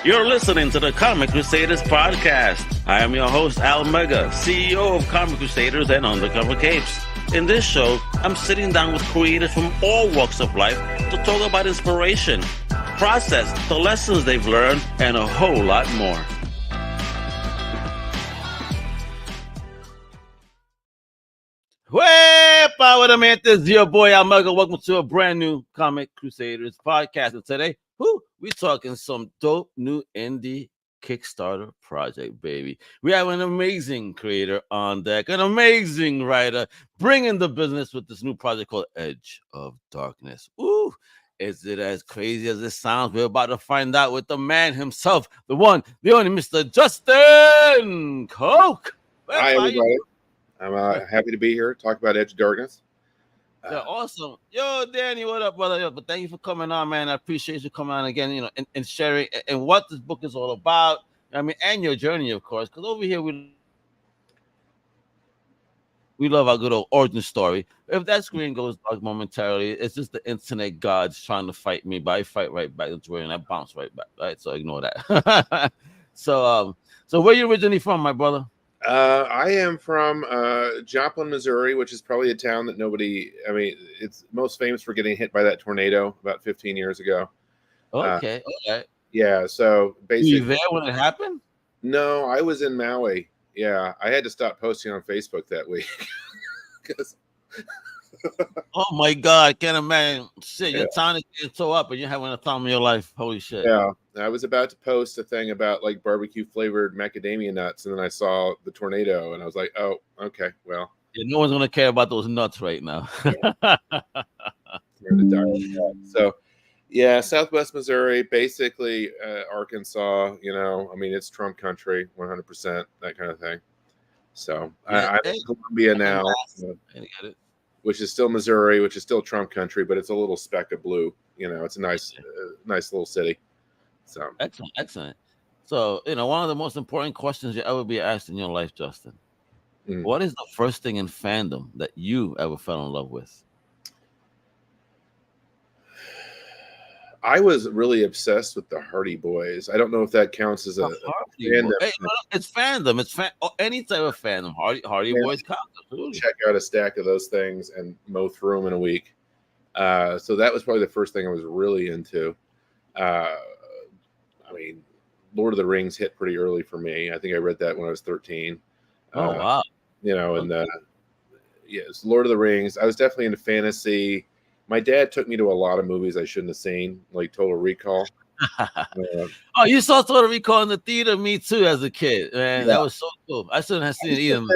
You're listening to the Comic Crusaders podcast. I am your host, Al Mega, CEO of Comic Crusaders and Undercover Capes. In this show, I'm sitting down with creators from all walks of life to talk about inspiration, process, the lessons they've learned, and a whole lot more. Wepa, what I meant is your boy Al Mega. Welcome to a brand new Comic Crusaders podcast. And today, we're talking some dope new indie Kickstarter project, baby. We have an amazing creator on deck, an amazing writer, bringing the business with this new project called Edge of Darkness. Ooh, is it as crazy as it sounds? We're about to find out with the man himself, the one, the only Mr. Justin Coke. Hi, everybody. I'm happy to be here, talk about Edge of Darkness. Yeah, awesome. Yo, Danny, what up, brother? Yo, but thank you for coming on, man. I appreciate you coming on again, and sharing and what this book is all about. I mean, and your journey, of course, because over here we love our good old origin story. If that screen goes dark momentarily, it's just the internet gods trying to fight me, but I fight right back into it, and I bounce right back, right? So ignore that. So where you originally from, my brother? I am from Joplin, Missouri, which is probably a town that it's most famous for getting hit by that tornado about 15 years ago. Okay. Yeah, so basically. Were you there when it happened? No, I was in Maui. Yeah, I had to stop posting on Facebook that week. Oh my God, can't imagine. Shit, your town is getting so up and you're having a time of your life. Holy shit. Yeah, I was about to post a thing about like barbecue flavored macadamia nuts, and then I saw the tornado, and I was like, oh, okay, well. Yeah, no one's gonna care about those nuts right now. So, yeah, Southwest Missouri, basically Arkansas. It's Trump country, 100%, that kind of thing. So I'm in Columbia now. Which is still Missouri, which is still Trump country, but it's a little speck of blue. It's a nice little city. So excellent. So, one of the most important questions you ever be asked in your life, Justin. What is the first thing in fandom that you ever fell in love with? I was really obsessed with the Hardy Boys. I don't know if that counts as a fandom. Hey, it's fandom. It's any type of fandom. Hardy Boys counts. Check out a stack of those things and mow through them in a week. So that was probably the first thing I was really into. Lord of the Rings hit pretty early for me. I think I read that when I was 13. Oh, wow. Yes, Lord of the Rings. I was definitely into fantasy. My dad took me to a lot of movies I shouldn't have seen, like Total Recall. Oh, you saw Total Recall in the theater? Me too, as a kid, man. Yeah. That was so cool. I shouldn't have seen it either.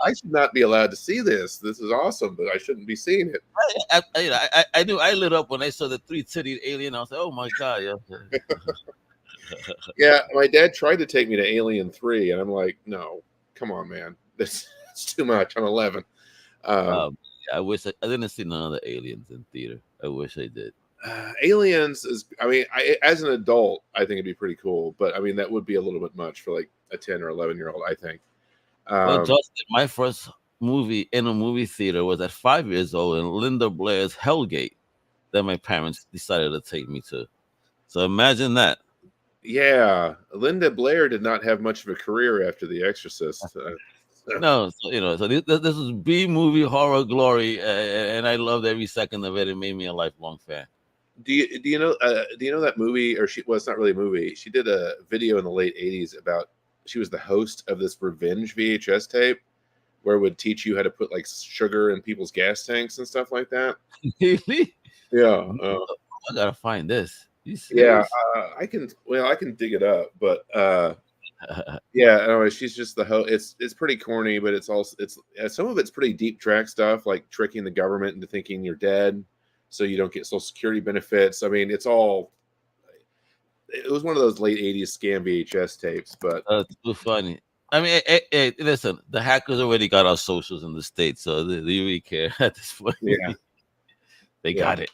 I should not be allowed to see this. This is awesome, but I shouldn't be seeing it. I knew. I lit up when I saw the 3-titted alien. I was like, oh my God, yeah. Yeah, my dad tried to take me to Alien 3, and I'm like, no, come on, man. It's too much. I'm 11. I wish I didn't see none of the aliens in theater. I wish I did. Aliens is, as an adult, I think it'd be pretty cool, but that would be a little bit much for like a 10 or 11-year-old, I think. Well, Justin, my first movie in a movie theater was at 5 years old in Linda Blair's Hellgate that my parents decided to take me to. So imagine that. Yeah, Linda Blair did not have much of a career after The Exorcist. No, so this is B movie horror glory, and I loved every second of it. It made me a lifelong fan. Do you know that movie? Or it's not really a movie. She did a video in the late 80s about. She was the host of this Revenge VHS tape, where it would teach you how to put like sugar in people's gas tanks and stuff like that. Really? Yeah. I gotta find this. Yeah, I can dig it up, but. Yeah, anyway, she's just the host. It's pretty corny, but it's also some of it's pretty deep track stuff, like tricking the government into thinking you're dead, so you don't get Social Security benefits. It was one of those late 80s scam VHS tapes, but it's too funny. Listen, the hackers already got our socials in the States, so they really care at this point. Yeah, they got it.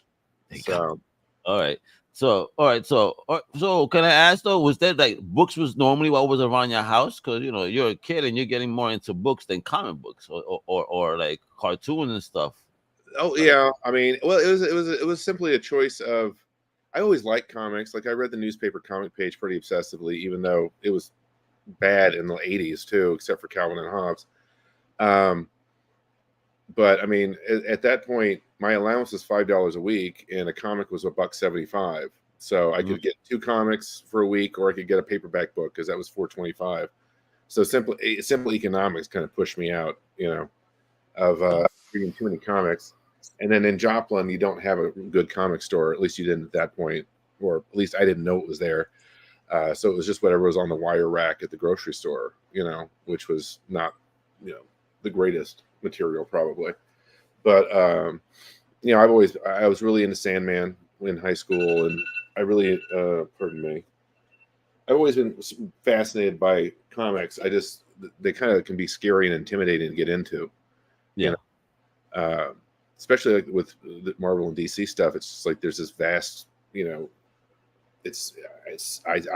Got it. All right. So can I ask though, was that like books was normally what was around your house? Because you're a kid and you're getting more into books than comic books or like cartoons and stuff. Oh yeah, it was simply a choice of I always liked comics. Like I read the newspaper comic page pretty obsessively, even though it was bad in the 80s too, except for Calvin and Hobbes. But I mean, at that point, my allowance was $5 a week, and a comic was $1.75. So I could get 2 comics for a week, or I could get a paperback book because that was $4.25. So simple economics kind of pushed me out, of reading too many comics. And then in Joplin, you don't have a good comic store. At least you didn't at that point, or at least I didn't know it was there. So it was just whatever was on the wire rack at the grocery store, which was not, the greatest material probably. But I was really into Sandman in high school, and I really, pardon me, I've always been fascinated by comics. They kind of can be scary and intimidating to get into. Yeah. Especially like with the Marvel and DC stuff. It's just like there's this vast, I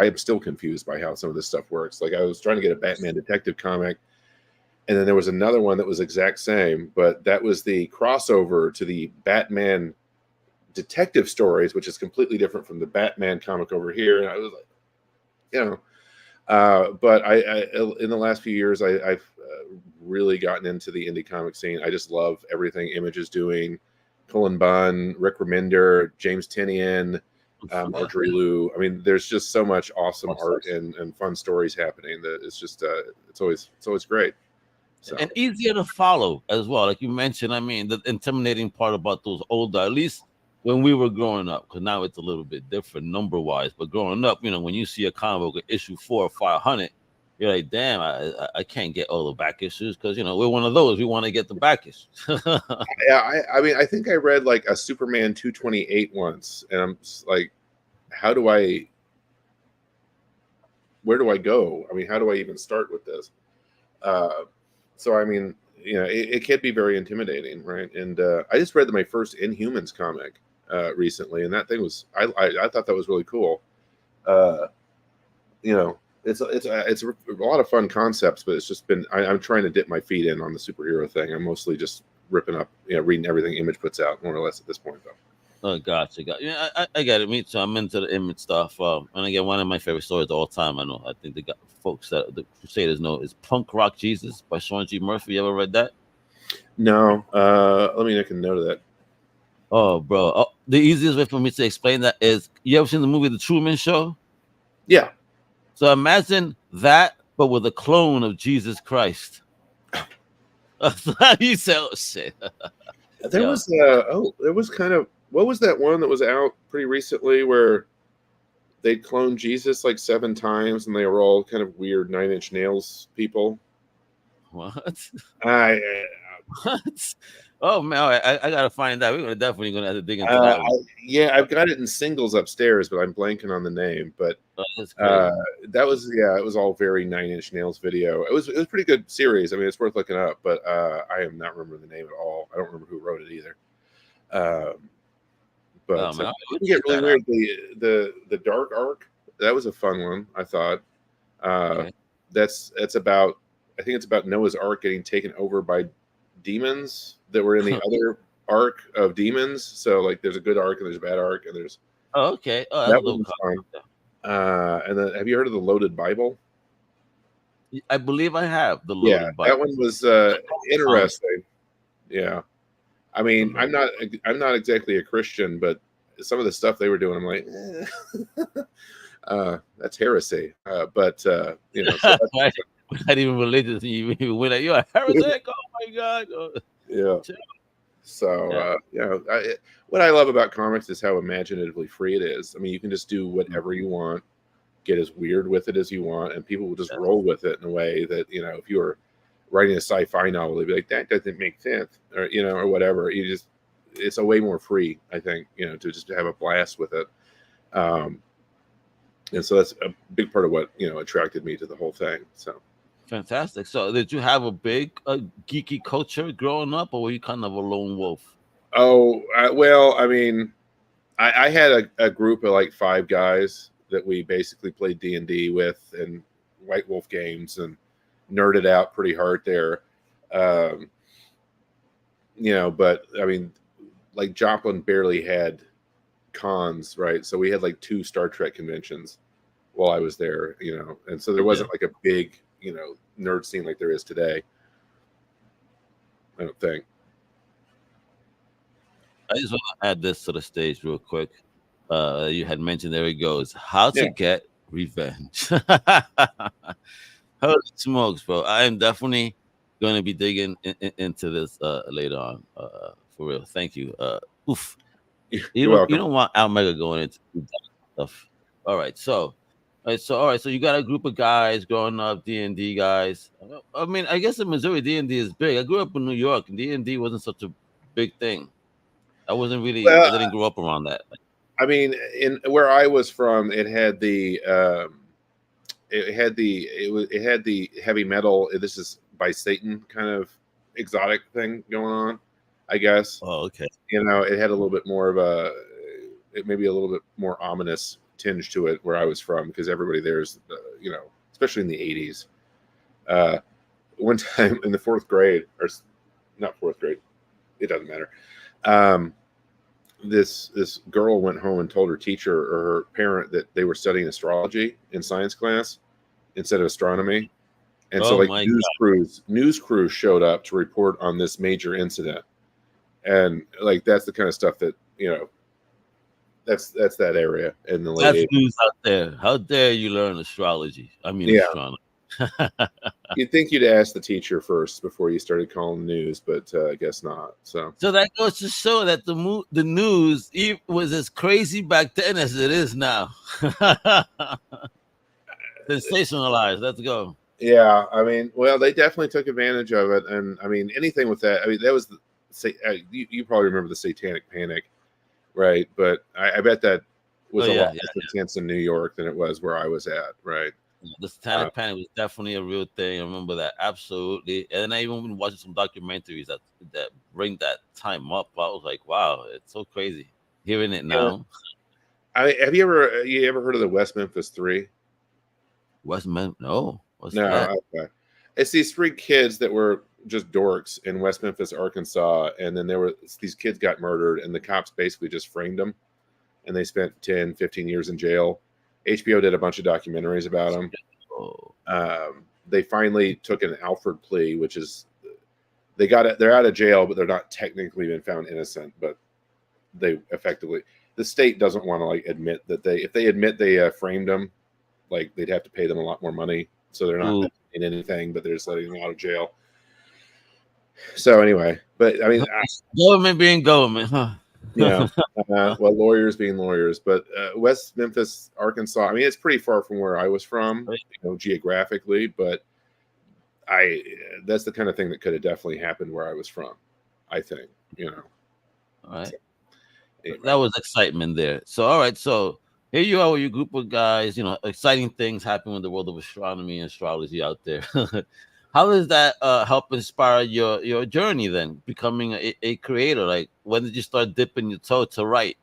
am still confused by how some of this stuff works. Like I was trying to get a Batman detective comic, and then there was another one that was exact same, but that was the crossover to the Batman detective stories, which is completely different from the Batman comic over here. And I was like, but I in the last few years, I've really gotten into the indie comic scene. I just love everything Image is doing. Cullen Bunn, Rick Remender, James Tynion, Marjorie Liu. I mean, there's just so much awesome art and fun stories happening that it's just it's always great. So. And easier to follow as well, like you mentioned. I mean, the intimidating part about those older, at least when we were growing up, because now it's a little bit different number wise. But growing up, when you see a comic book issue 400 or 500, you're like, damn, I can't get all the back issues because we're one of those. We want to get the back issues. Yeah, I mean, I think I read like a Superman 228 once, and I'm just like, where do I go? I mean, how do I even start with this? So I mean, it can be very intimidating, right? And I just read my first Inhumans comic recently, and that thing was I thought that was really cool. It's a lot of fun concepts, but it's just been I'm trying to dip my feet in on the superhero thing. I'm mostly just ripping up, reading everything Image puts out, more or less at this point, though. Oh, gotcha. Yeah, I get it. Me too. I'm into the Image stuff. And again, one of my favorite stories of all time. I think the folks that the Crusaders know is Punk Rock Jesus by Sean G. Murphy. You ever read that? No. Let me make a note of that. Oh, bro. Oh, the easiest way for me to explain that is, you ever seen the movie The Truman Show? Yeah. So imagine that, but with a clone of Jesus Christ. You said, oh shit. There was kind of, what was that one that was out pretty recently where they cloned Jesus like 7 times and they were all kind of weird 9 Inch Nails people? What? What? Oh man, I gotta find that. We're definitely gonna have to dig into that one. I've got it in singles upstairs, but I'm blanking on the name. But that was it was all very 9 Inch Nails video. It was a pretty good series. I mean, it's worth looking up, but I am not remembering the name at all. I don't remember who wrote it either. But it get really weird. The Dark Arc, that was a fun one, I thought. Okay. That's about, I think it's about Noah's Ark getting taken over by demons that were in the other arc of demons. So like there's a good arc and there's a bad arc, and there's okay. Oh, that was fun. And then have you heard of the Loaded Bible? I believe I have the Loaded Bible. That one was interesting. Yeah. I mean, I'm not exactly a Christian, but some of the stuff they were doing, I'm like, that's heresy. But so not even religious. You went at, you're a heretic. Oh my god. Yeah. So what I love about comics is how imaginatively free it is. I mean, you can just do whatever you want, get as weird with it as you want, and people will just roll with it in a way that, if you were writing a sci-fi novel, they'd be like, that doesn't make sense, or or whatever. It's a way more free, I think, to just have a blast with it. And so that's a big part of what attracted me to the whole thing. So fantastic. So did you have a big geeky culture growing up, or were you kind of a lone wolf? Oh, well, I mean, I had a group of like 5 guys that we basically played D&D with and White Wolf games and nerded out pretty hard there. But I mean, like Joplin barely had cons, right? So we had like 2 Star Trek conventions while I was there, and so there wasn't like a big, nerd scene like there is today. I don't think. I just want to add this to the stage real quick. You had mentioned, there it goes, how to get revenge. Holy smokes, bro! I am definitely going to be digging into this later on. For real, thank you. Oof. You're welcome. You don't want Almega going into that stuff. All right, so you got a group of guys growing up, D&D guys. I mean, I guess in Missouri D&D is big. I grew up in New York, and D&D wasn't such a big thing. I Well, didn't grow up around that. I mean, in where I was from, it had the heavy metal. This is by Satan kind of exotic thing going on, I guess. Oh, okay. It had a little bit more of maybe a little bit more ominous tinge to it where I was from, because everybody there's, especially in the 80s. One time in the 4th grade, or not 4th grade, it doesn't matter. This girl went home and told her teacher or her parent that they were studying astrology in science class instead of astronomy. And so like news crews showed up to report on this major incident. And like, that's the kind of stuff that, that's that area in the late 80s. That's news out there. How dare you learn astrology? I mean, astronomy. You'd think you'd ask the teacher first before you started calling news, but I guess not. So that goes to show that the news was as crazy back then as it is now. Sensationalized. Let's go. Yeah, I mean, well, they definitely took advantage of it, and I mean, anything with that. I mean, that was you probably remember the Satanic Panic, right? But I bet that was a lot less intense in New York than it was where I was at, right? The Satanic Panic was definitely a real thing. I remember that, absolutely. And I even been watching some documentaries that bring that time up. I was like, wow, it's so crazy hearing it now. Have you ever heard of the West Memphis 3? No. What's no, that? Okay. It's these 3 kids that were just dorks in West Memphis, Arkansas, and then these kids got murdered, and the cops basically just framed them, and they spent 10, 15 years in jail. HBO did a bunch of documentaries about them. They finally took an Alford plea, which is they're out of jail, but they're not technically been found innocent, but they effectively, the state doesn't want to like admit that if they admit they framed them, like they'd have to pay them a lot more money. So they're not in anything, but they're just letting them out of jail. So anyway, but I mean, government being government, huh? Yeah. Well, lawyers being lawyers, but West Memphis, Arkansas, I mean, it's pretty far from where I was from, geographically, but that's the kind of thing that could have definitely happened where I was from, I think, All right. So, anyway. That was excitement there. So, all right. So here you are with your group of guys, exciting things happen in the world of astronomy and astrology out there. How does that help inspire your journey then, becoming a creator? Like, when did you start dipping your toe to write?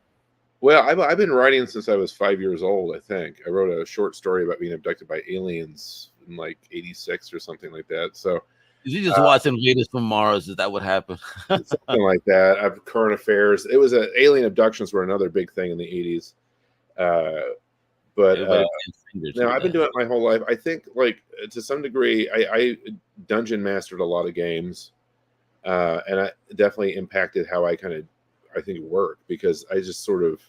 Well, I've been writing since I was 5 years old, I think. I wrote a short story about being abducted by aliens in like 86 or something like that. So did you just watch Invaders from Mars? Is that what happened? Something like that. I've current affairs. It was alien abductions were another big thing in the 80s. But I've been doing it my whole life. I think, like, to some degree, I dungeon mastered a lot of games, and it definitely impacted how I think work, because I just sort of,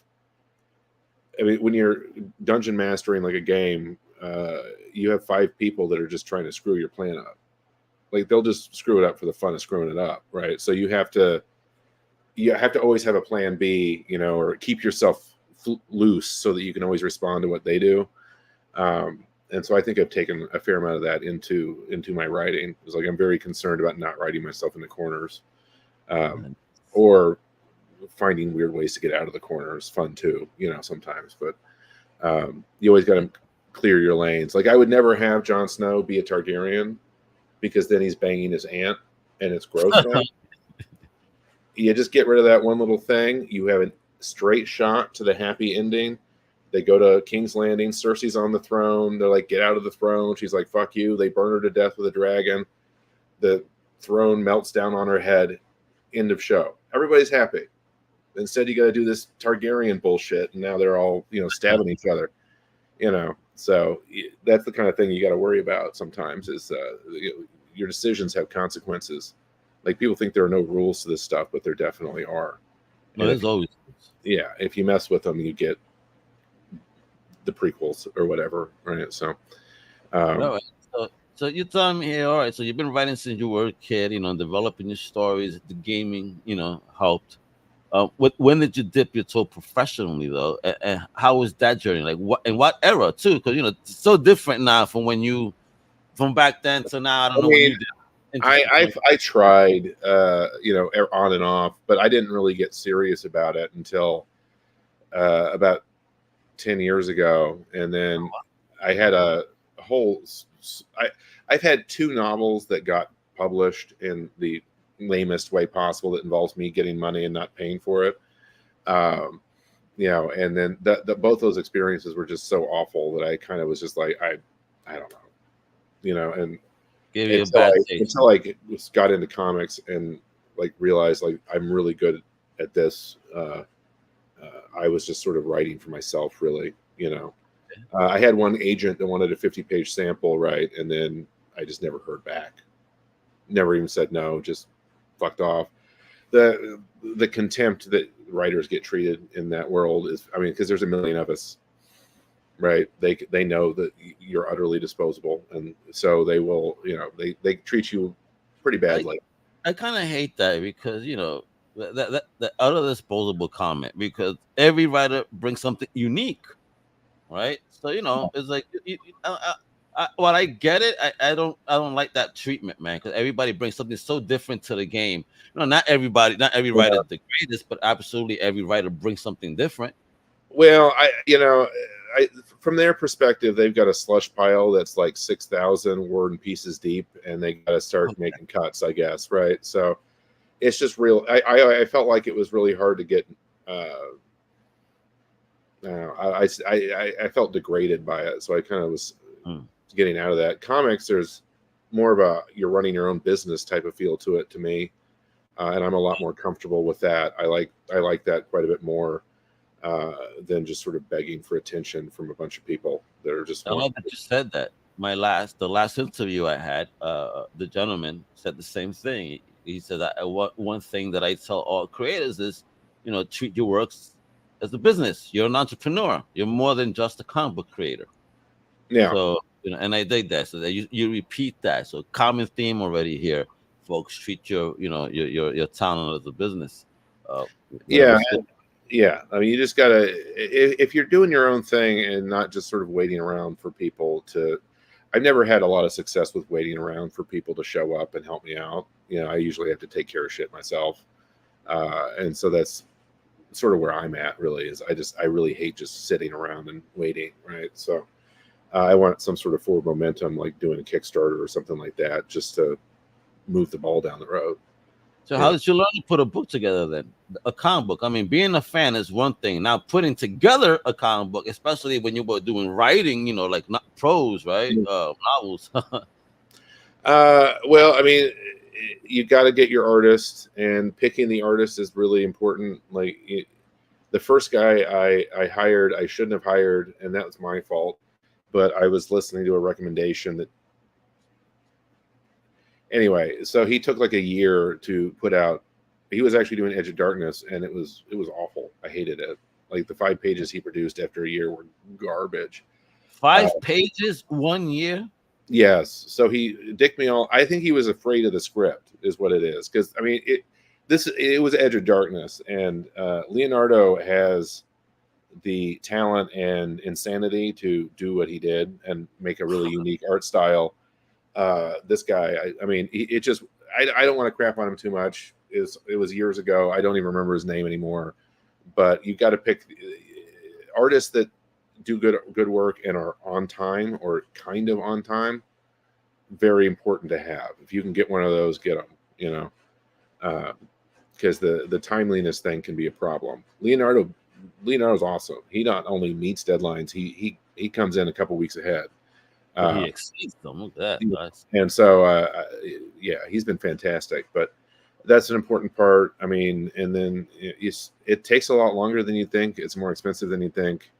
I mean, when you're dungeon mastering like a game, you have 5 people that are just trying to screw your plan up. Like, they'll just screw it up for the fun of screwing it up, right? So you have to always have a plan B, or keep yourself loose so that you can always respond to what they do. And so I think I've taken a fair amount of that into my writing. It's like I'm very concerned about not writing myself into corners, or finding weird ways to get out of the corner is fun too, sometimes. But you always got to clear your lanes. Like, I would never have Jon Snow be a Targaryen, because then he's banging his aunt, and it's gross. You just get rid of that one little thing. You have a straight shot to the happy ending. They go to King's Landing. Cersei's on the throne. They're like, get out of the throne. She's like, fuck you. They burn her to death with a dragon. The throne melts down on her head. End of show. Everybody's happy. Instead, you got to do this Targaryen bullshit, and now they're all stabbing each other. So that's the kind of thing you got to worry about sometimes. Is your decisions have consequences. Like, people think there are no rules to this stuff, but there definitely are. No, there's always. Yeah, if you mess with them, you get the prequels or whatever, right? So, Right. So you tell me here, all right. So you've been writing since you were a kid, developing your stories. The gaming, helped. When did you dip your toe professionally, though? And how was that journey? Like, what era too? Because it's so different now from back then to now. I don't know when you did. I tried, on and off, but I didn't really get serious about it until about 10 years ago. And then I had a whole, I've had 2 novels that got published in the lamest way possible that involves me getting money and not paying for it. And then both those experiences were just so awful that I kind of was just like, I don't know, and until I got into comics and like realized like I'm really good at this. I was just sort of writing for myself, really. I had one agent that wanted a 50-page sample, right, and then I just never heard back. Never even said no, just fucked off. The contempt that writers get treated in that world is, because there's a million of us, right? They know that you're utterly disposable, and so they will, they treat you pretty badly. I kind of hate that because that utter disposable comment, because every writer brings something unique, right? So it's like while I get it, I don't like that treatment, man, because everybody brings something so different to the game. Not every writer is the greatest, but absolutely every writer brings something different. Well, from their perspective, they've got a slush pile that's like 6,000 word and pieces deep, and they got to start making cuts, I guess, right? So it's just real. I felt like it was really hard to get. I felt degraded by it, so I kind of was getting out of that. Comics, there's more of a you're running your own business type of feel to it to me, and I'm a lot more comfortable with that. I like that quite a bit more than just sort of begging for attention from a bunch of people that are just. I love that you said that. The last interview I had, the gentleman said the same thing. He said that one thing that I tell all creators is, treat your works as a business. You're an entrepreneur. You're more than just a comic book creator. Yeah. So and I dig that. So that you repeat that. So common theme already here, folks. Treat your talent as a business. Yeah. You just gotta, if you're doing your own thing and not just sort of waiting around for people to. I've never had a lot of success with waiting around for people to show up and help me out. I usually have to take care of shit myself, and so that's sort of where I'm at. Really, is I really hate just sitting around and waiting. Right, so I want some sort of forward momentum, like doing a Kickstarter or something like that, just to move the ball down the road. So how did you learn to put a book together then? A comic book. Being a fan is one thing. Now putting together a comic book, especially when you were doing writing, like not prose, right? Novels. Well, you got to get your artist, and picking the artist is really important. Like the first guy I hired, I shouldn't have hired, and that was my fault. But I was listening to a recommendation that. Anyway, so he took like a year to put out. He was actually doing Edge of Darkness, and it was awful. I hated it. Like the 5 pages he produced after a year were garbage. 5 pages, 1 year. Yes. So he dicked me all. I think he was afraid of the script, is what it is. Because it was Edge of Darkness, and Leonardo has the talent and insanity to do what he did and make a really unique art style. This guy, I don't want to crap on him too much. It was years ago. I don't even remember his name anymore. But you got to pick artists that do good work and are on time or kind of on time. Very important to have. If you can get one of those, get them. Because the timeliness thing can be a problem. Leonardo's awesome. He not only meets deadlines, he comes in a couple weeks ahead. He exceeds them. Look at that. Nice. And so, he's been fantastic. But that's an important part. I mean, and then it takes a lot longer than you think. It's more expensive than you think,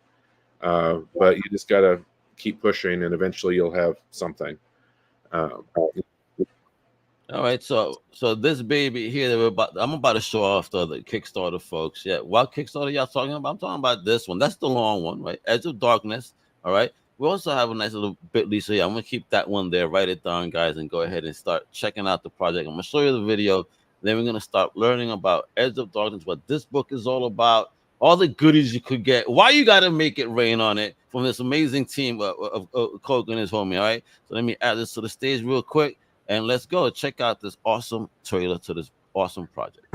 but you just gotta keep pushing, and eventually you'll have something. Um, All right, so this baby here that I'm about to show off to the Kickstarter folks. Yeah, what Kickstarter y'all talking about? I'm talking about this one. That's the long one, right? Edge of Darkness. All right. We also have a nice little bit, Lisa. Yeah, I'm gonna keep that one there. Write it down, guys, and go ahead and start checking out the project. I'm gonna show you the video. Then we're gonna start learning about Edge of Darkness, what this book is all about, all the goodies you could get. Why you gotta make it rain on it from this amazing team of Coke and his homie. All right. So let me add this to the stage real quick. And let's go check out this awesome trailer to this awesome project.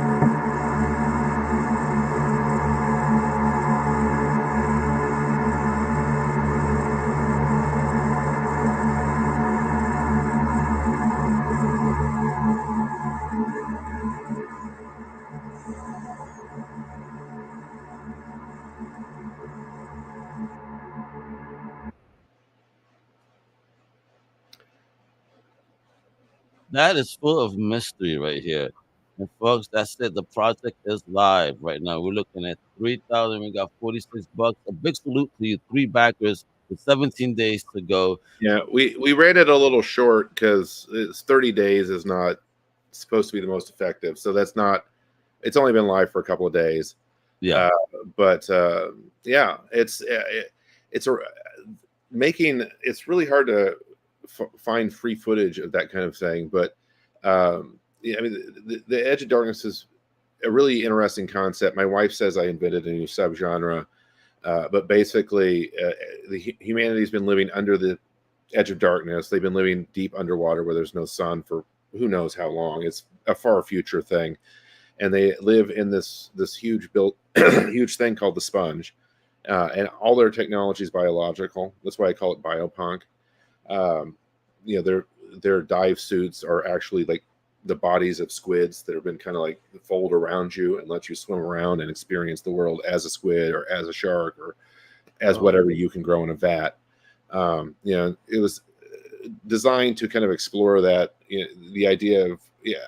That is full of mystery right here. And folks, that's it. The project is live right now. We're looking at 3,000. We got $46. A big salute to you, three backers with 17 days to go. yeah, we ran it a little short because it's 30 days is not supposed to be the most effective. So that's not. It's only been live for a couple of days. Yeah. But yeah, it's a making. It's really hard to find free footage of that kind of thing. But yeah, I mean, the Edge of Darkness is a really interesting concept. My wife says I invented a new subgenre, but basically, humanity's been living under the edge of darkness. They've been living deep underwater where there's no sun for who knows how long. It's a far future thing, and they live in this huge built huge thing called the sponge, and all their technology is biological. That's why I call it biopunk. You know, their dive suits are actually like the bodies of squids that have been kind of like fold around you and let you swim around and experience the world as a squid or as a shark or as whatever you can grow in a vat. You know, it was designed to kind of explore that, you know, the idea of, yeah,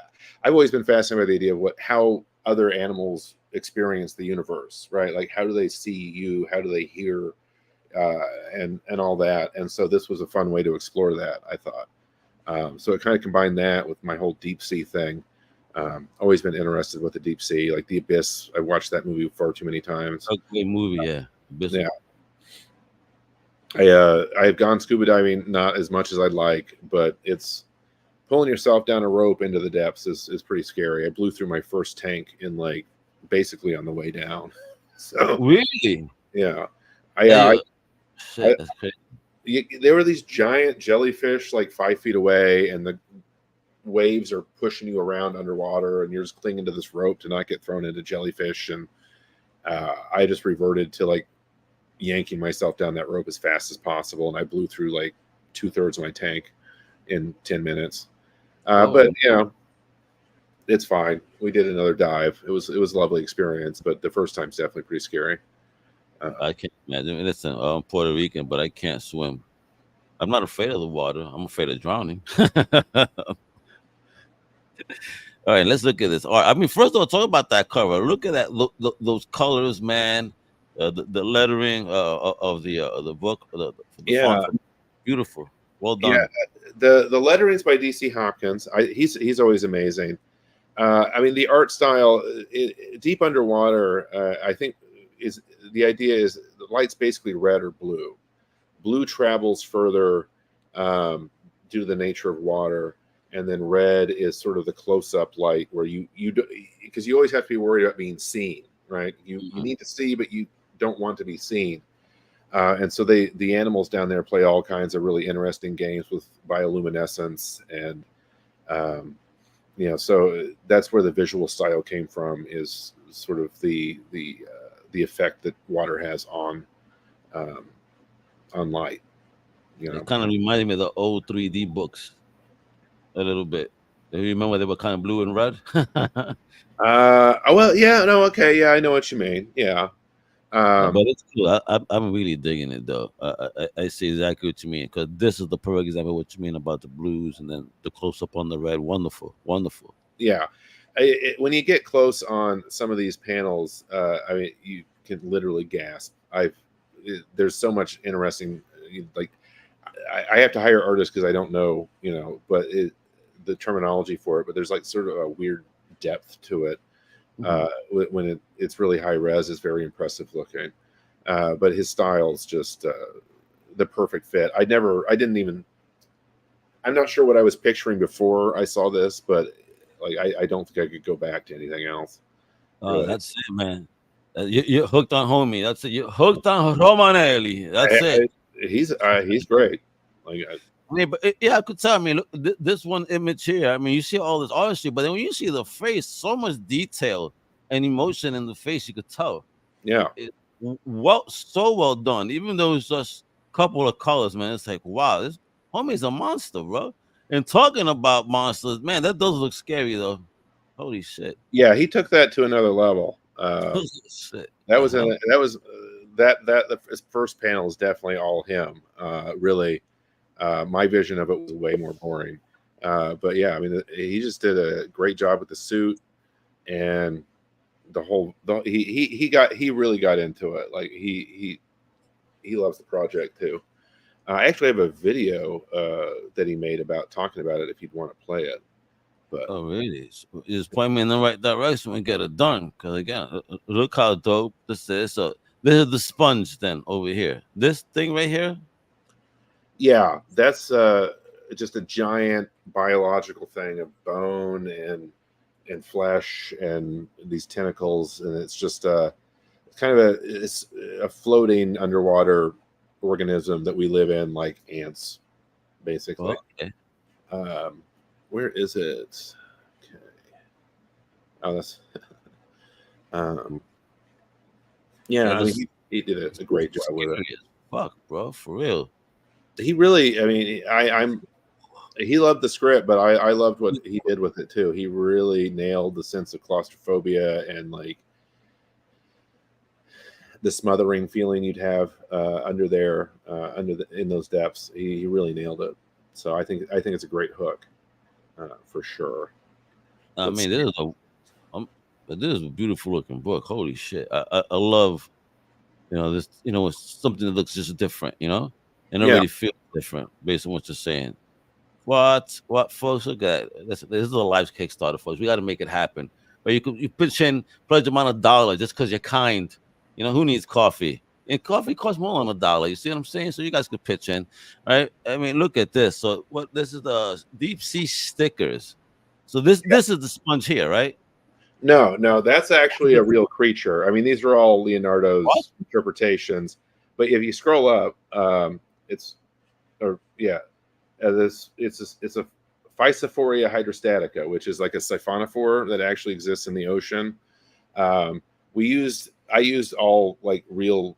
I've always been fascinated by the idea of how other animals experience the universe, right? Like, how do they see you? How do they hear? And all that. And so this was a fun way to explore that, I thought. So it kind of combined that with my whole deep sea thing. Always been interested with the deep sea, like The Abyss. I watched that movie far too many times. A great movie, yeah. Abyss. Yeah. I've gone scuba diving, not as much as I'd like, but it's pulling yourself down a rope into the depths is pretty scary. I blew through my first tank in like basically on the way down. So really, yeah, shit, that's crazy. There were these giant jellyfish like 5 feet away, and the waves are pushing you around underwater, and you're just clinging to this rope to not get thrown into jellyfish. And I just reverted to like yanking myself down that rope as fast as possible, and I blew through like 2/3 of my tank in 10 minutes. But you know, it's fine. We did another dive. It was a lovely experience, but the first time's definitely pretty scary. I can't imagine. Listen, I'm Puerto Rican, but I can't swim. I'm not afraid of the water. I'm afraid of drowning. All right, let's look at this. All right, I mean, first of all, talk about that cover. Look at that. Look those colors, man. The lettering of the book. The Yeah, font, beautiful. Well done. yeah. The lettering's by DC Hopkins. He's always amazing. I mean, the art style, deep underwater. I think is the idea is the light's basically red or blue. Blue travels further due to the nature of water, and then red is sort of the close-up light where you because you always have to be worried about being seen, right? You need to see, but you don't want to be seen. And so the animals down there play all kinds of really interesting games with bioluminescence, and you know, so that's where the visual style came from, is sort of the effect that water has on light. You know, It kind of reminded me of the old 3D books a little bit. You remember they were kind of blue and red? oh well, yeah, no, okay, yeah, I know what you mean. Yeah, But it's cool. I'm really digging it though. I see exactly what you mean, because this is the perfect example of what you mean about the blues and then the close up on the red. Wonderful, wonderful. yeah. when you get close on some of these panels, I mean, you can literally gasp. There's so much interesting, like I have to hire artists because I don't know, but the terminology for it. But there's like sort of a weird depth to it. When it's really high res, it's very impressive looking. But his style's just the perfect fit. I'm not sure what I was picturing before I saw this, but like I don't think I could go back to anything else. Really. That's it, man. You're hooked on homie. That's it. You're hooked on Romanelli. That's it. He's great. Like, But I could tell. I mean, look, this one image here. I mean, you see all this artistry, but then when you see the face, so much detail and emotion in the face, you could tell. Yeah. So well done. Even though it's just a couple of colors, man, it's like, wow, this homie's a monster, bro. And talking about monsters, man, that does look scary though. Holy shit. Yeah, he took that to another level. Shit. His first panel is definitely all him. Really, my vision of it was way more boring. But yeah, I mean, he just did a great job with the suit and he really got into it. Like he loves the project too. I actually have a video that he made about talking about it if you'd want to play it. But oh, really? Just point me in the right direction and get it done. Because again, look how dope this is. So this is the sponge then over here. This thing right here. Yeah, that's just a giant biological thing of bone and flesh and these tentacles, and it's just it's a floating underwater organism that we live in like ants, basically. Okay. Where is it? Okay. Oh, that's yeah. I mean, he did a great job with it. Fuck, bro, for real. He really, I mean, he loved the script, but I loved what he did with it too. He really nailed the sense of claustrophobia and like the smothering feeling you'd have under there, in those depths. He really nailed it. So I think it's a great hook. For sure. I mean, this is a beautiful looking book. Holy shit! I love, this. It's something that looks just different, and already feels different based on what you're saying. What folks? Look at this is a live Kickstarter, folks. We got to make it happen. But you pitch in pledge amount of $1 just because you're kind. Who needs coffee? And coffee costs more than $1. You see what I'm saying? So you guys could pitch in, right? I mean, look at this. So this is the deep sea stickers. So this is the sponge here, right? No, that's actually a real creature. I mean, these are all Leonardo's interpretations. But if you scroll up, it's a Phycophoria hydrostatica, which is like a siphonophore that actually exists in the ocean. I used all like real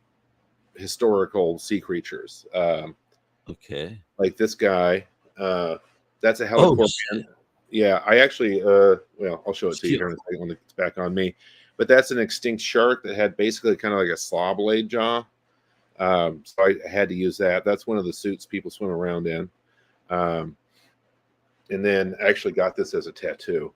historical sea creatures. Okay. Like this guy. That's a helicorpian. Yeah, I actually I'll show it to you here in a second when it's back on me. But that's an extinct shark that had basically kind of like a saw blade jaw. So I had to use that. That's one of the suits people swim around in. And then I actually got this as a tattoo.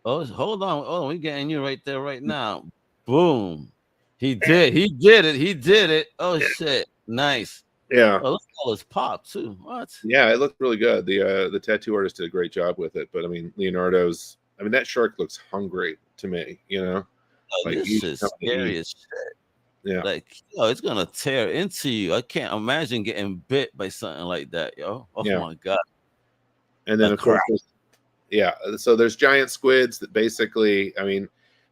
Oh, hold on. Oh, we're getting you right there right now. Boom. He did it. Oh shit. Nice. Yeah. Oh, look at all his pop too. What? Yeah, it looked really good. The tattoo artist did a great job with it. But I mean, that shark looks hungry to me, Oh, like, this is scary as shit. Yeah. Like, it's gonna tear into you. I can't imagine getting bit by something like that, yo. Oh my god. And then of course so there's giant squids that basically, I mean,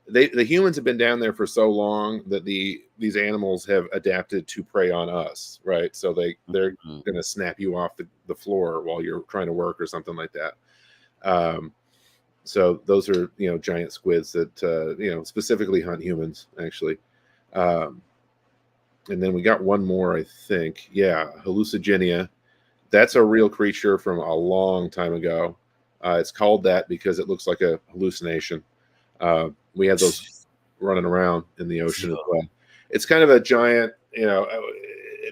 the humans have been down there for so long that these animals have adapted to prey on us, right? So they're going to snap you off the floor while you're trying to work or something like that. So those are giant squids that specifically hunt humans, actually. And then we got one more, I think. Yeah, hallucigenia. That's a real creature from a long time ago. It's called that because it looks like a hallucination. We have those running around in the ocean as well. It's kind of a giant,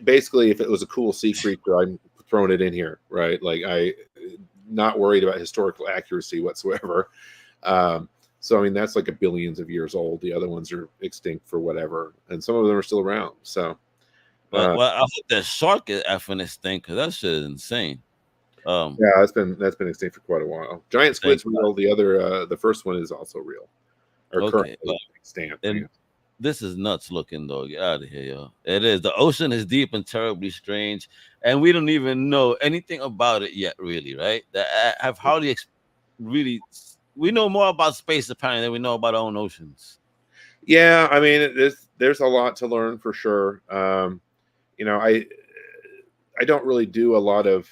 basically if it was a cool sea creature, I'm throwing it in here, right? Like not worried about historical accuracy whatsoever. So I mean, that's like a billions of years old. The other ones are extinct for whatever, and some of them are still around. So, Well, I hope that shark is effing this thing because that shit is insane. Yeah, that's been extinct for quite a while. Giant squid's real. The other, the first one is also real, or Okay, currently extant. and this is nuts looking though. Get out of here, yo. It is. The ocean is deep and terribly strange, and we don't even know anything about it yet, really, right? That I've hardly really. We know more about space apparently than we know about our own oceans. Yeah, I mean, there's a lot to learn for sure. You know, I don't really do a lot of.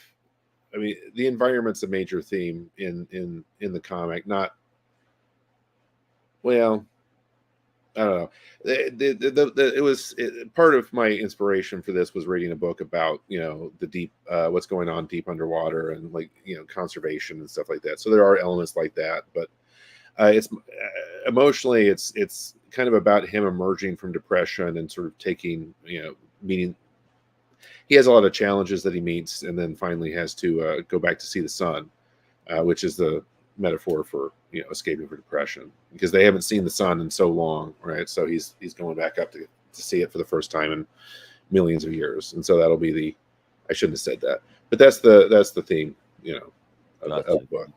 I mean, the environment's a major theme in the comic. Not well. I don't know. Part of my inspiration for this was reading a book about the deep, what's going on deep underwater, and like conservation and stuff like that. So there are elements like that, but it's emotionally it's kind of about him emerging from depression and sort of taking meaning. He has a lot of challenges that he meets, and then finally has to go back to see the sun, which is the metaphor for escaping from depression, because they haven't seen the sun in so long, right? So he's going back up to see it for the first time in millions of years, and so that'll be the. I shouldn't have said that, but that's the theme, of the book.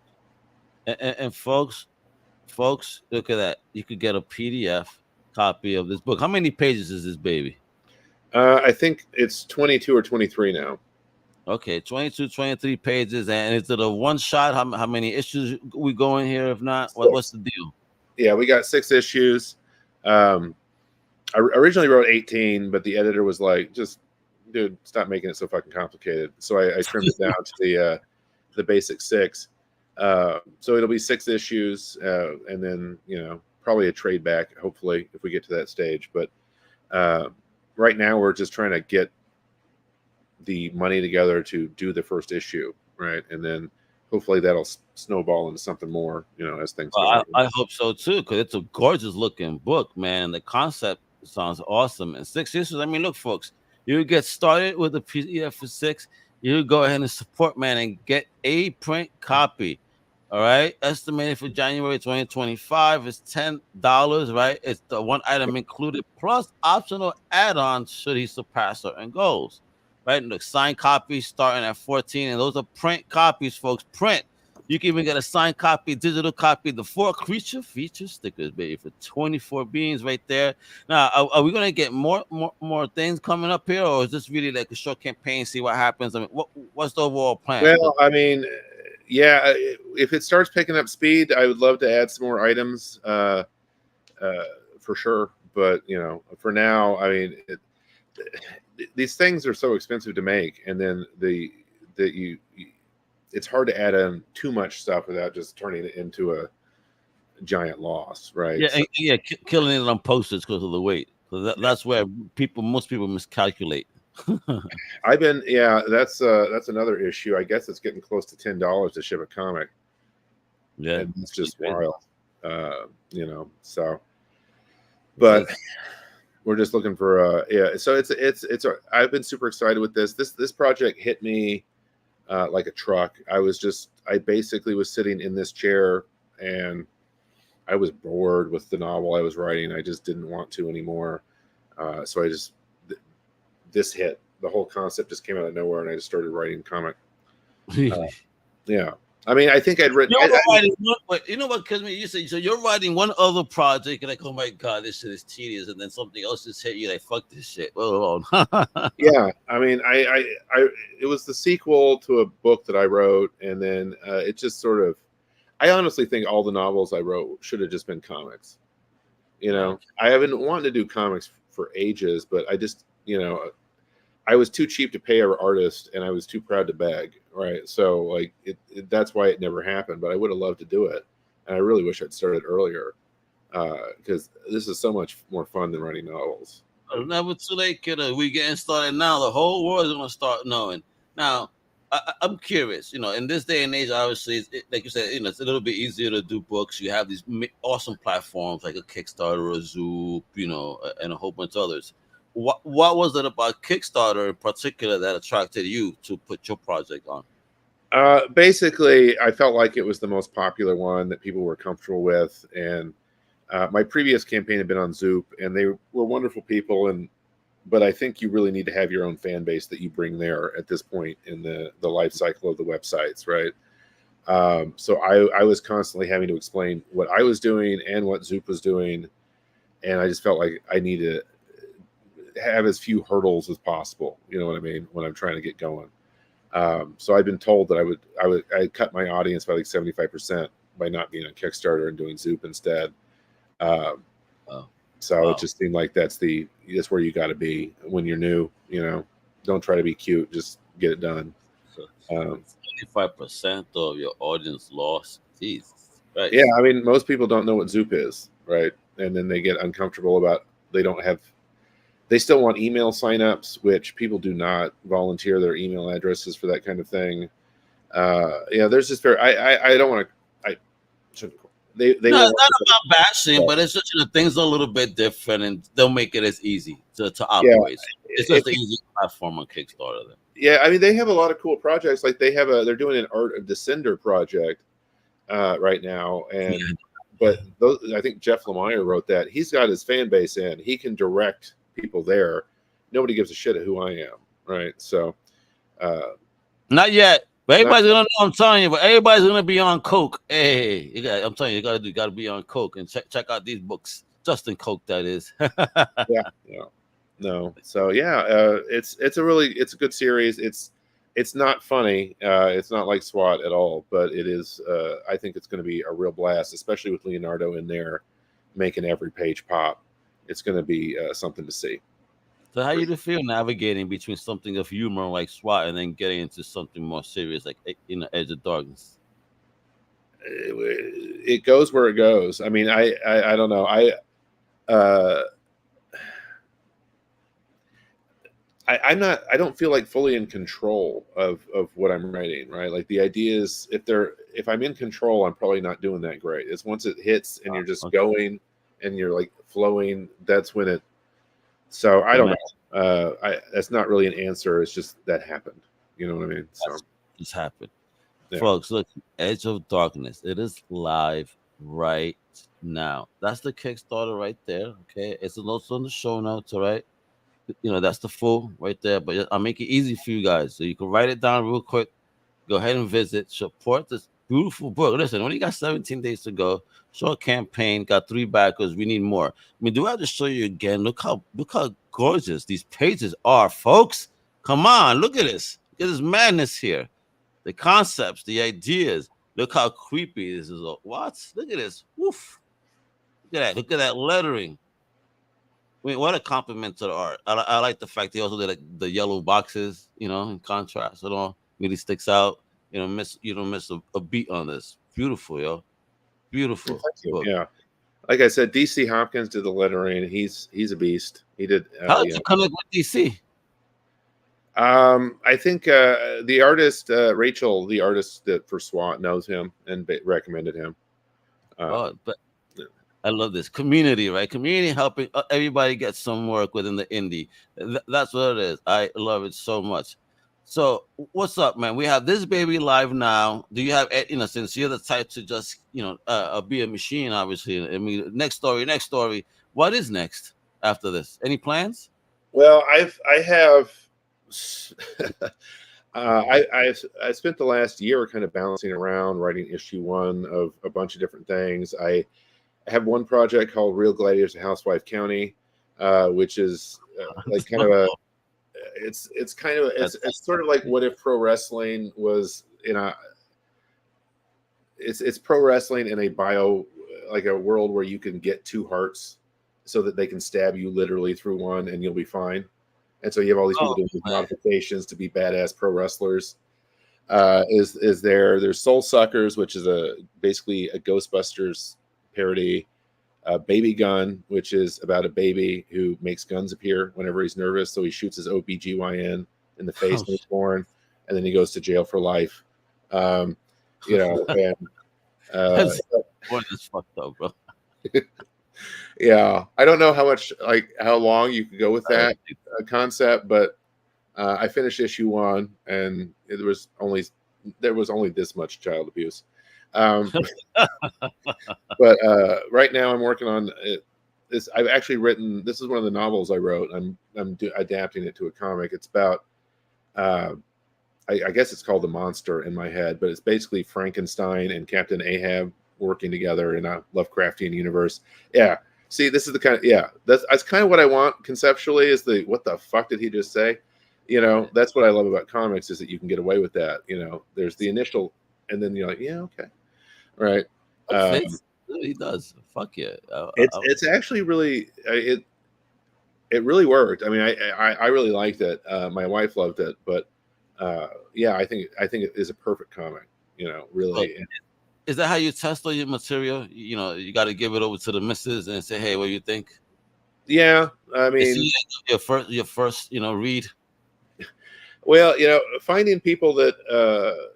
And folks, look at that! You could get a PDF copy of this book. How many pages is this baby? I think it's 22 or 23 now. Okay, 22, 23 pages. And is it a one shot? How many issues we going here? If not, what's the deal? Yeah, we got 6 issues. I originally wrote 18, but the editor was like, just, dude, stop making it so fucking complicated. So I trimmed it down to the basic 6. So it'll be 6 issues, and then, probably a trade back, hopefully, if we get to that stage. But right now we're just trying to get the money together to do the first issue, right? And then hopefully that'll snowball into something more, as things go. I hope so too, because it's a gorgeous looking book, man. The concept sounds awesome. And 6 issues. I mean, look, folks, you get started with a PDF for 6. You go ahead and support, man, and get a print copy. All right, estimated for January 2025 is $10, right? It's the one item included plus optional add-ons should he surpass certain goals, right? And the signed copies starting at 14, and those are print copies, folks. Print. You can even get a signed copy, digital copy, the 4 creature feature stickers, baby, for 24 beans right there. Now, are we gonna get more things coming up here, or is this really like a short campaign? See what happens. I mean, what's the overall plan? Well, I mean, yeah, if it starts picking up speed, I would love to add some more items, for sure. But for now, I mean, these things are so expensive to make, and then it's hard to add in too much stuff without just turning it into a giant loss, right? Yeah, killing it on posters because of the weight. So that's where most people miscalculate. That's another issue. I guess it's getting close to $10 to ship a comic. Yeah, and it's just wild, So, but we're just looking for So I've been super excited with this. This project hit me like a truck. I basically was sitting in this chair and I was bored with the novel I was writing. I just didn't want to anymore. So this hit. The whole concept just came out of nowhere, and I just started writing comic. Yeah. I mean, I think I'd written. You know what kills me? You say so. You're writing one other project, and like, oh my god, this shit is tedious, and then something else just hit you. Like, fuck this shit. Yeah, I mean, it was the sequel to a book that I wrote, and then it just sort of. I honestly think all the novels I wrote should have just been comics. I haven't wanted to do comics for ages, but I just, I was too cheap to pay an artist, and I was too proud to beg, right? So, like, that's why it never happened. But I would have loved to do it, and I really wish I'd started earlier, because this is so much more fun than writing novels. Never too late, kiddo. We getting started now. The whole world is gonna start knowing. Now, I'm curious. In this day and age, obviously, like you said, it's a little bit easier to do books. You have these awesome platforms like a Kickstarter, a Zoop, and a whole bunch of others. What was it about Kickstarter in particular that attracted you to put your project on? Basically, I felt like it was the most popular one that people were comfortable with, and my previous campaign had been on Zoop, and they were wonderful people, but I think you really need to have your own fan base that you bring there at this point in the life cycle of the websites, right? So I was constantly having to explain what I was doing and what Zoop was doing, and I just felt like I needed to have as few hurdles as possible. You know what I mean? When I'm trying to get going. So I've been told that I'd cut my audience by like 75% by not being on Kickstarter and doing Zoop instead. Um, Oh, so wow. it just seemed like that's where you got to be when you're new. You know, don't try to be cute, just get it done. So Um, 25% of your audience lost. Jesus Christ. yeah, I mean, most people don't know what Zoop is, right? And then they get uncomfortable about they still want email signups, which people do not volunteer their email addresses for that kind of thing. There's just I don't want to I shouldn't they No, will it's not about bashing, but it's just things are a little bit different, and they'll make it as easy to yeah operate. It's just if the easy platform on Kickstarter. Then. yeah, I mean, they have a lot of cool projects. Like they're doing an Art of Descender project right now, but those, I think Jeff Lemire wrote that. He's got his fan base in. He can direct people there. Nobody gives a shit who I am, right? So, Not yet, but not, everybody's gonna know. I'm telling you, but everybody's gonna be on coke. Hey, I'm telling you, you gotta be on coke and check out these books. Justin Coke, that is. yeah, no. So yeah, it's a good series. It's not funny. It's not like SWAT at all, but it is. I think it's going to be a real blast, especially with Leonardo in there, making every page pop. It's going to be something to see. So how you feel navigating between something of humor like SWAT and then getting into something more serious like Edge of Darkness? It goes where it goes. I mean, I don't know. I don't feel like fully in control of what I'm writing, right? Like the idea is if I'm in control, I'm probably not doing that great. It's once it hits and you're just going and you're like flowing, that's when it. So I don't know. That's not really an answer. It's just that happened. You know what I mean? So just happened. yeah. Folks, look, Edge of Darkness. It is live right now. That's the Kickstarter right there. Okay. It's also on the show notes, all right? That's the full right there. But I'll make it easy for you guys. So you can write it down real quick. Go ahead and visit. Support this beautiful book. Listen, only got 17 days to go. Short campaign, got 3 backers. We need more. I mean, do I have to show you again? Look how gorgeous these pages are, folks. Come on, look at this. Look at this madness here. The concepts, the ideas. Look how creepy this is. What? Look at this. Woof. Look at that. Look at that lettering. I mean, what a compliment to the art. I like the fact they also did like the yellow boxes, in contrast. It all really sticks out. You don't miss a beat on this. Beautiful, yo. Beautiful. Yeah. Like I said, DC Hopkins did the lettering. He's a beast. He did. How did you connect with DC? I think the artist Rachel, the artist that for SWAT, knows him and recommended him. But I love this community, right? Community helping everybody get some work within the indie. That's what it is. I love it so much. So what's up, man? We have this baby live now. Do you have, since you're the type to just, be a machine, obviously. I mean, next story. What is next after this? Any plans? Well, I have. I spent the last year kind of bouncing around writing issue 1 of a bunch of different things. I have one project called Real Gladiators of Housewife County, which is like kind of a. It's sort of like what if pro wrestling was it's pro wrestling in a world where you can get 2 hearts so that they can stab you literally through one and you'll be fine. And so you have all these people doing these modifications to be badass pro wrestlers. There's Soul Suckers, which is basically a Ghostbusters parody. Baby Gun, which is about a baby who makes guns appear whenever he's nervous. So he shoots his OBGYN in the face when he's born, and then he goes to jail for life. And that's fucked up, bro. Yeah, I don't know how long you could go with that concept, but I finished issue 1, and there was only there was only this much child abuse. But right now I'm working on it. This I've actually written. This is one of the novels I wrote. I'm adapting it to a comic. It's about I guess it's called The Monster in my head, but it's basically Frankenstein and Captain Ahab working together in a Lovecraftian universe. Yeah. See, this is the kind of that's kind of what I want conceptually. Is the what the fuck did he just say? You know, that's what I love about comics is that you can get away with that. You know, there's the initial, and then you're like, yeah, okay, right. He does. Fuck yeah. It's actually really it really worked. I mean, I really liked it. My wife loved it, but yeah, I think it is a perfect comic. You know, really. Is that how you test all your material? You know, you got to give it over to the missus and say, "Hey, what do you think?" Yeah, I mean, your first, you know, read. Well, you know, finding people that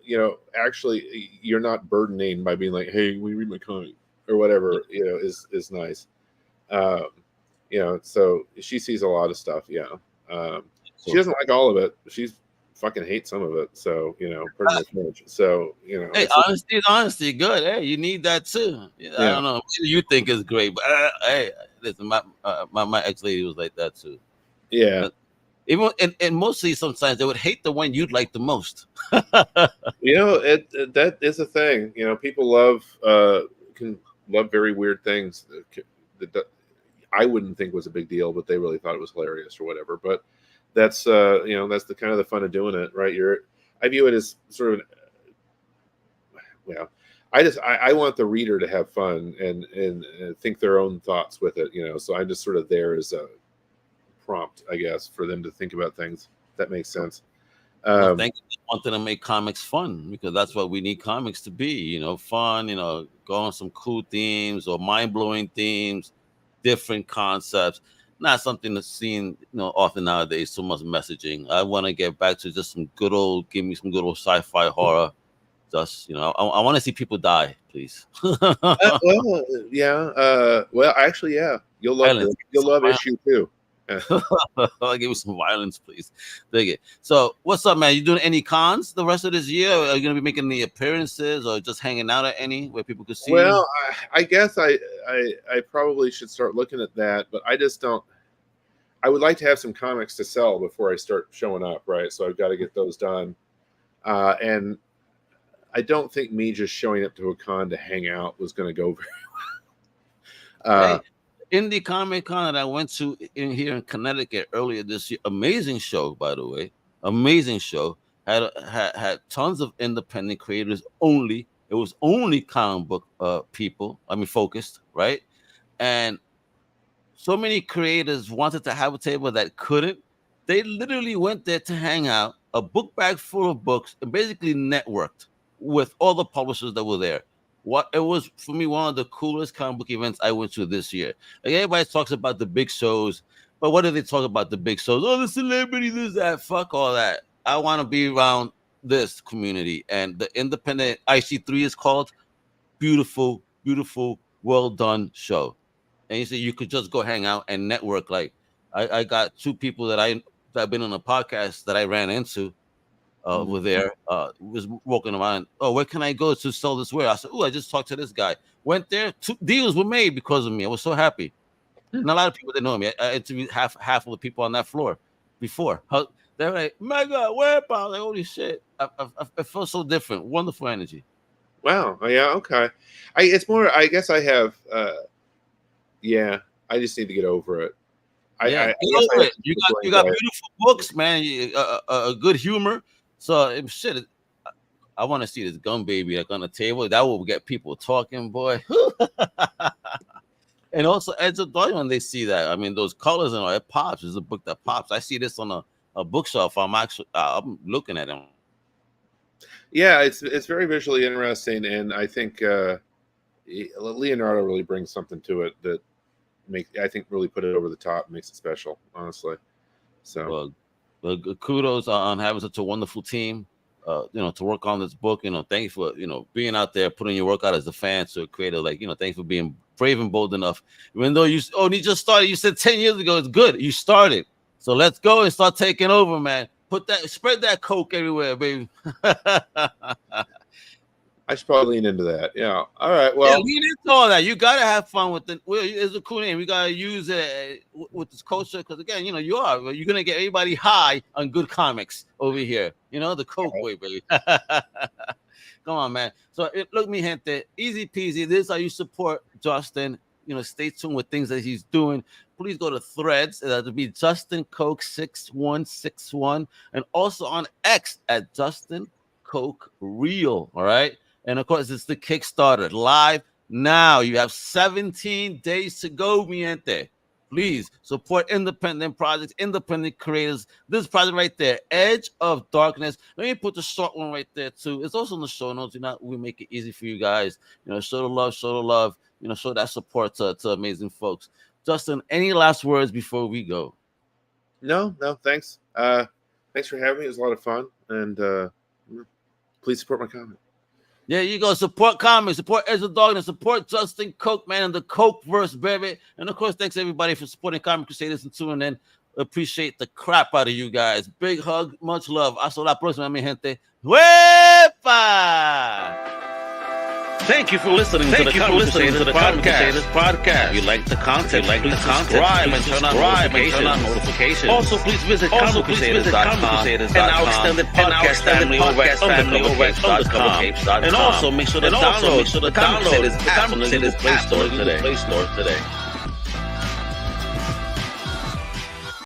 you know, actually you're not burdening by being like, "Hey, we read my comic" or whatever, you know, is nice. You know, so she sees a lot of stuff. Yeah, she doesn't like all of it. She's fucking hates some of it. So you know, pretty much. So you know, hey, honesty is honesty. Good. Hey, you need that too. I don't know. You think is great, but hey, listen, my ex lady was like that too. Yeah. Even and mostly sometimes they would hate the one you'd like the most. You know, that is a thing. You know, people can love very weird things that I wouldn't think was a big deal, but they really thought it was hilarious or whatever. But that's you know, that's the kind of the fun of doing it, right? I view it as sort of I want the reader to have fun and think their own thoughts with it, you know. So I'm just sort of there as a prompt, I guess, for them to think about things. If that makes sense. Well, thank you for wanting to make comics fun, because that's what we need comics to be, you know, fun, you know, go on some cool themes or mind-blowing themes, different concepts, not something that's seen, you know, often nowadays, so much messaging. I want to get back to just give me some good old sci-fi horror. Just, you know, I want to see people die, please. Well, yeah. Well, actually, yeah, you'll love Issue 2. I'll give you some violence, please. Dig it. So, what's up, man? You doing any cons the rest of this year? Are you gonna be making any appearances or just hanging out at any where people could see you? I guess I probably should start looking at that, but I just don't. I would like to have some comics to sell before I start showing up, right? So I've got to get those done, and I don't think me just showing up to a con to hang out was going to go very well. Hey, Indie Comic Con that I went to here in Connecticut earlier this year, amazing show, by the way, amazing show. Had tons of independent creators only. It was only comic book people. I mean, focused, right? And so many creators wanted to have a table that couldn't. They literally went there to hang out, a book bag full of books, and basically networked with all the publishers that were there. What it was for me, one of the coolest comic book events I went to this year. Like, everybody talks about the big shows, but what do they talk about the big shows? Oh, the celebrity, this, that, fuck all that. I want to be around this community, and the independent IC3 is called. Beautiful, beautiful, well done show. And you say you could just go hang out and network. Like I got two people that have been on a podcast that I ran into. Were there, was walking around. Oh, where can I go to sell this? Where I said, oh, I just talked to this guy. Went there. 2 deals were made because of me. I was so happy. And a lot of people didn't know me. I interviewed half of the people on that floor before. They're like, Mega, where about? Like, holy shit! I felt so different. Wonderful energy. Wow. Yeah. Okay. It's more. I guess I have. Yeah. I just need to get over it. You got beautiful books, man. A good humor. So shit, I want to see this gun baby like on the table. That will get people talking, boy. And also ends up when they see that. I mean, those colors and all it pops. It's a book that pops. I see this on a bookshelf. I'm looking at them. Yeah, it's very visually interesting, and I think Leonardo really brings something to it that I think really put it over the top, makes it special, honestly. So, well, kudos on having such a wonderful team. You know, to work on this book. You know, thank you for, you know, being out there, putting your work out as a fan, to a creator. Like, you know, thanks for being brave and bold enough. Even though you only just started, you said 10 years ago, it's good. You started. So let's go and start taking over, man. Spread that Coke everywhere, baby. I should probably lean into that. Yeah. All right. Well, yeah, lean into all that. You gotta have fun with it. Well, it's a cool name. We gotta use it with this culture because, again, you're gonna get everybody high on good comics over here. The Coke way, baby. Come on, man. So look, mi gente, easy peasy. This is how you support Justin. Stay tuned with things that he's doing. Please go to Threads. That'll be Justin Coke 6161, and also on X at Justin Coke Real. All right. And of course, it's the Kickstarter live now. You have 17 days to go, mi gente. Please support independent projects, independent creators. This project right there, Edge of Darkness. Let me put the short one right there too. It's also in the show notes. We make it easy for you guys. Show the love, show that support to amazing folks. Justin, any last words before we go? No, thanks. Thanks for having me. It was a lot of fun, and please support my comic. Yeah, you go. Support comics, support Edge of Darkness, support Justin Coke, man, and the Cokeverse, baby. And of course, thanks everybody for supporting Comic Crusaders and tuning in. Appreciate the crap out of you guys. Big hug, much love. Hasta la próxima, mi gente. Huepa! Thank you for listening to the Comic Crusaders podcast. If you like the content, please subscribe and turn on notifications. Also, please visit comiccrusaders.shop and our extended podcast family over at undercover.com. And also, make sure to download the Comic Crusaders app from the Play Store today.